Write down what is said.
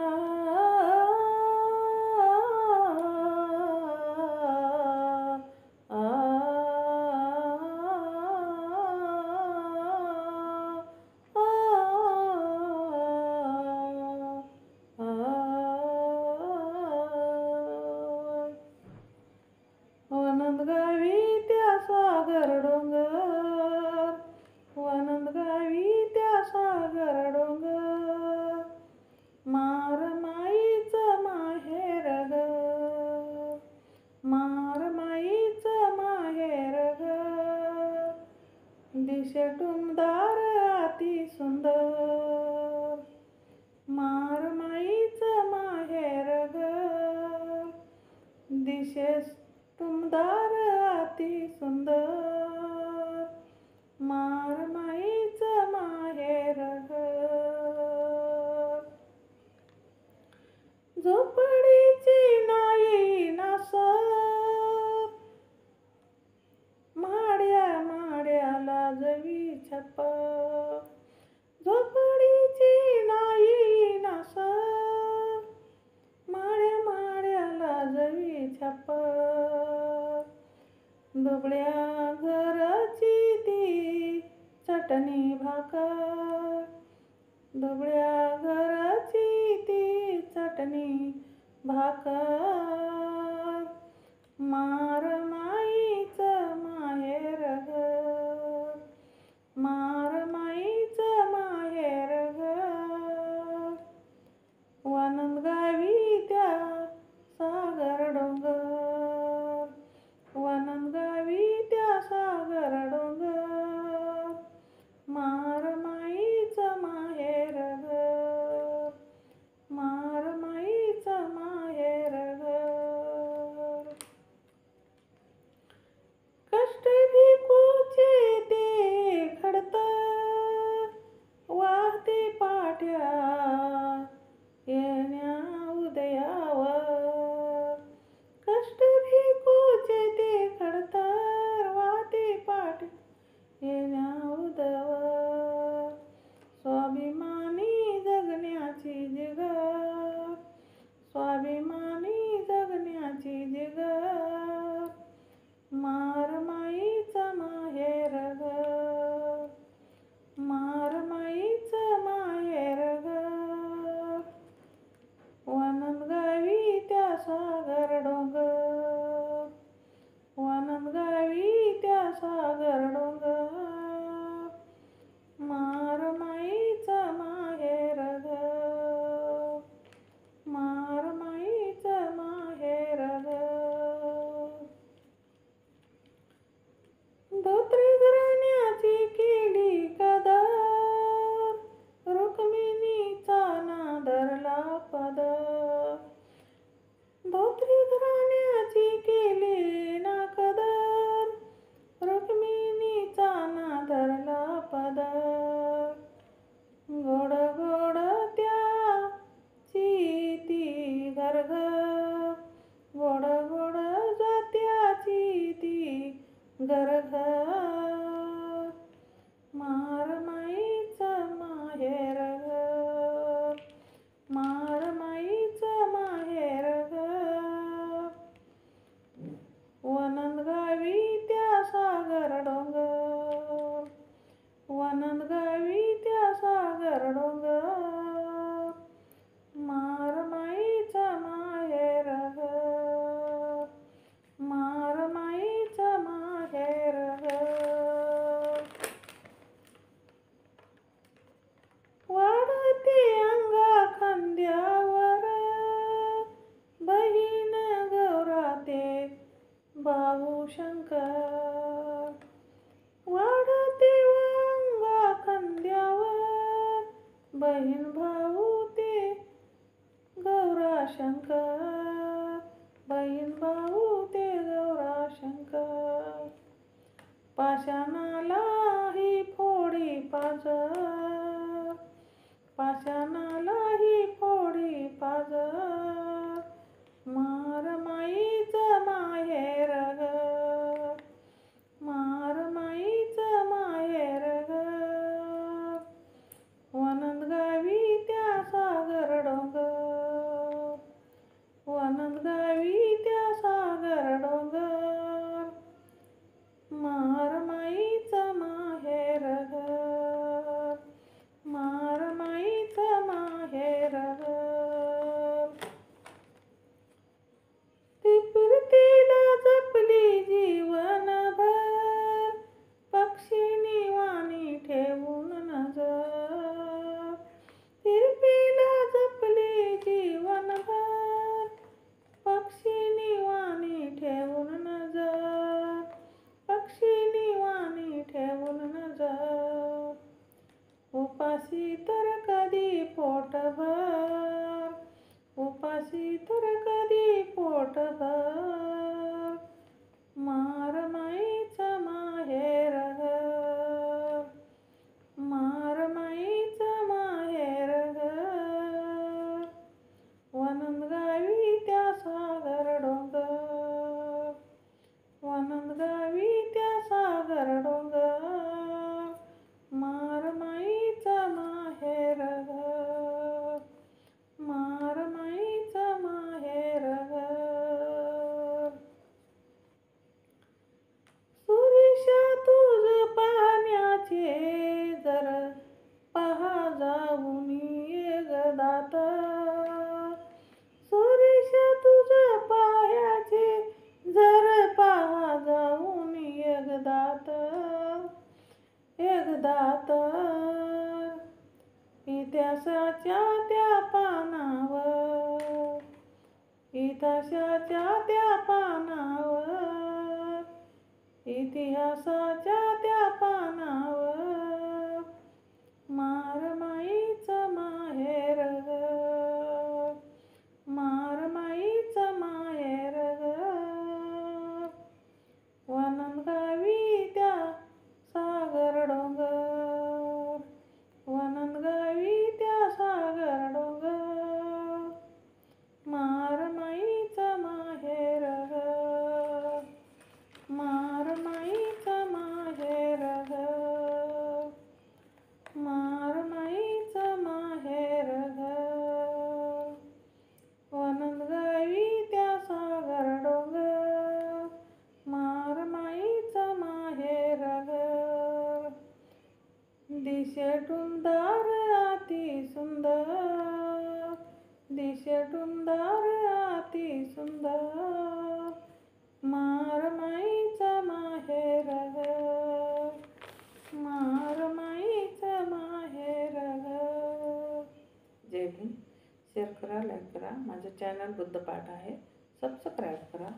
आ, आ, वनंद गावी त्या सागर डोंगर, वनंद गावी त्या सागर डोंगर, मार माईच माहेर ग, मार माईच माहेर ग, दिशे टुमदार अति सुंदर, मार माईच माहेर ग, दिशे टुमदार अति सुंदर, मार माईच माहेर ग. झोपडीची नाही नासर, माड्या माड्याला जवी छप्प, झोपडीची नाही नासर, माड्या माड्याला जवी छप्प, दुबळ्या घराची ती चटणी भाकर, दुबळ्या घराची ती चटणी भाकर, मार माईच माहेर ग, मार माईच माहेर ग, वनंद गावी त्या सागर डोंगर, वनंद गावी त्या सागर डोंगर, मार माईच माहेर ग, मार माईच माहेर ग. कष्ट भिकूचे ते खडतर, वाहते पाट्या येण्या उदयावर, कष्ट भिकूचे ते खडतर, वाहते पाट्या येण्या उदयावर, स्वाभिमानी जगण्याची जिगर, स्वाभिमानी जगण्याची जिगर, मार माईच माहेर ग, मार माईच माहेर ग, वनंद गावी त्या सागर डोंगर, वनंद गावी त्या सागर डोंगर, मार माईच माहेर ग, मार माईच माहेर ग. धोत्री घराण्याची केली कदर, रुक्मिणीचा नादरला पदर, धोत्री घराण्याची केली ना कदर, रुक्मिणीचा नादरला पदर, गोड गोड त्याची ती घरघर, गोड गोड जात्याची ती घरघर, मार माईच माहेर ग, मार माईच माहेर ग, वनंद गावी त्या सागर डोंगर, वनंद गावी त्या सागर डोंगर, मार माईच माहेर ग, मार माईच माहेर ग. वाढते अंगा खांद्यावर, बहीण गौराते भाऊ शंकर, वाढते अंगा खांद्यावर, बहीण भाऊ ते गौरा शंकर, बहीण भाऊ ते गौरा शंकर, पाषाणाला ही फोडी पाजर, पाषाणाला ही फोडी पाजर, मार माईच माहेर ग, मार माईच माहेर ग, वनंद गावी त्या सागर डोंगर, कधी पोटभर, उपाशी तर कधी पोटभर. मार माईचं माहेर घर, मार माईचं माहेर घर. वनंदगावी त्या सागर डोंगर, वनंदगावी त्या सागर डोंगर. मार माईचं माहेर घर, मार माईचं माहेर घर. सुरेशा तुझ पाहण्याचे जर पहा जाऊन एकदात. सुरेशा तुझ पायाचे जर पहा जाऊन एकदात, एकदात. इतिहासाच्या त्या पानावर, इतिहासाच्या त्या पानावर, इतिहासाच्या त्या पानावर. मार माईचं माहेर घर, मार माईचं माहेर घर. वनंदगावी त्या सागर डोंगर, वनंदगावी त्या सागर डोंगर. मार माईचं माहेर घर, मार माईचं माहेर घर, मार माईचं माहेर घर. वनंदगावी त्या सागर डोंगर, मार माईचं माहेर घर. दिशेतून दार अति सुंदर, दिशेतून दार अति सुंदर. मार माईचं माहेर घर, मार माईचं माहेर घर. जय भीम. शेअर करा, लाईक करा. माझं चॅनल बुद्धपाठ आहे, सबस्क्राईब करा.